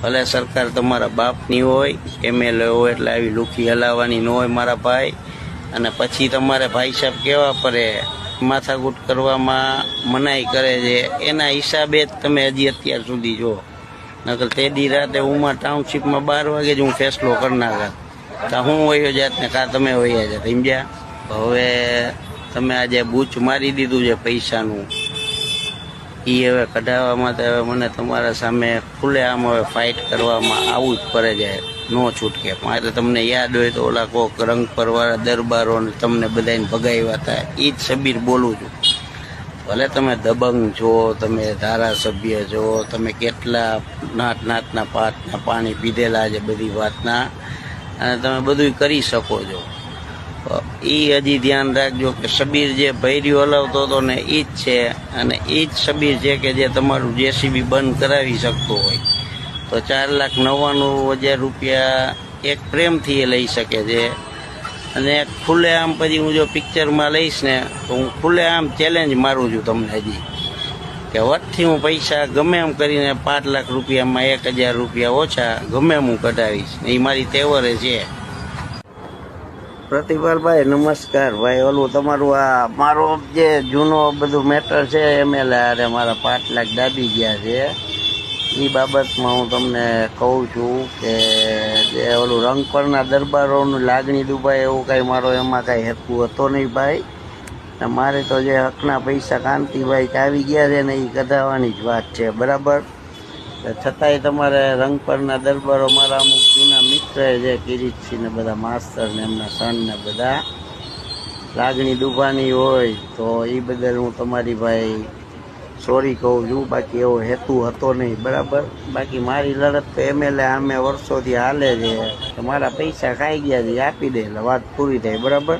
ભલે સરકાર તમારા બાપની હોય, MLA હોય એટલે આવી લુખી હલાવવાની ન હોય મારા ભાઈ. અને પછી તમારે ભાઈ સાહેબ કહેવા પડે, માથાકૂટ કરવામાં મનાઈ કરે છે, એના હિસાબે જ તમે હજી અત્યાર સુધી જો. નકર તે દી રાતે ઉમા ટાઉનશીપમાં 12 વાગે જ હું ફેસલો કરી નાખા. કાં હું વયો જાત ને કાં તમે વયા જાત, સમજ્યા? હવે તમે આજે બૂચ મારી દીધું છે પૈસાનું, એ હવે કઢાવવા માટે હવે મને તમારા સામે ખુલ્લેઆમ હવે ફાઇટ કરવામાં આવવું જ પડે છે, નો છૂટકે. મારે તમને યાદ હોય તો ઓલા કોક રંગ પરવાળા દરબારો ને તમને બધાને ભગાવ્યા હતા, એ જ શબીર બોલું છું. ભલે તમે દબંગ છો, તમે ધારાસભ્ય છો, તમે કેટલા નાતના પાટના પાણી પીધેલા છે બધી વાતના, અને તમે બધું કરી શકો છો. એ હજી ધ્યાન રાખજો કે શબીર જે ભૈર્યું હલાવતો હતો ને એ જ છે, અને એ જ શબીર છે કે જે તમારું JCB બંધ કરાવી શકતો હોય. તો 4,99,000 રૂપિયા એક પ્રેમથી એ લઈ શકે છે. અને ખુલ્લેઆમ પછી હું જો પિક્ચરમાં લઈશ ને તો હું ખુલ્લેઆમ ચેલેન્જ મારું છું તમને હજી, કે વટથી હું પૈસા ગમે એમ કરીને 5 લાખ રૂપિયામાં 1,000 રૂપિયા ઓછા ગમે એમ હું કઢાવીશ. એ મારી તેવરે છે. પ્રતિપાલભાઈ નમસ્કાર ભાઈ. ઓલું તમારું આ મારો જે જૂનો બધું મેટર છે MLA અરે મારા 5 લાખ દાબી ગયા છે, એ બાબતમાં હું તમને કહું છું કે જે ઓલું રંગ પરના દરબારોનું લાગણી દુભાઈ એવું કાંઈ મારો એમાં કાંઈ હેતુ હતો નહીં ભાઈ. મારે તો જે હકના પૈસા કાંતિભાઈ આવી ગયા છે ને એ કઢાવવાની જ વાત છે, બરાબર? છતાંય તમારે રંગ પરના દરબારો મારા અમુક જૂના મિત્ર છે, કિરીટસિંહ ને બધા માસ્તર ને એમના સન ને બધા લાગણી દુભાની હોય તો એ બદલ હું તમારી ભાઈ સોરી કહું છું. બાકી એવો હેતુ હતો નહીં, બરાબર? બાકી મારી લડત તો MLA આમે વર્ષોથી હાલે છે, મારા પૈસા ખાઈ ગયા છે, આપી દે એટલે વાત પૂરી થાય, બરાબર?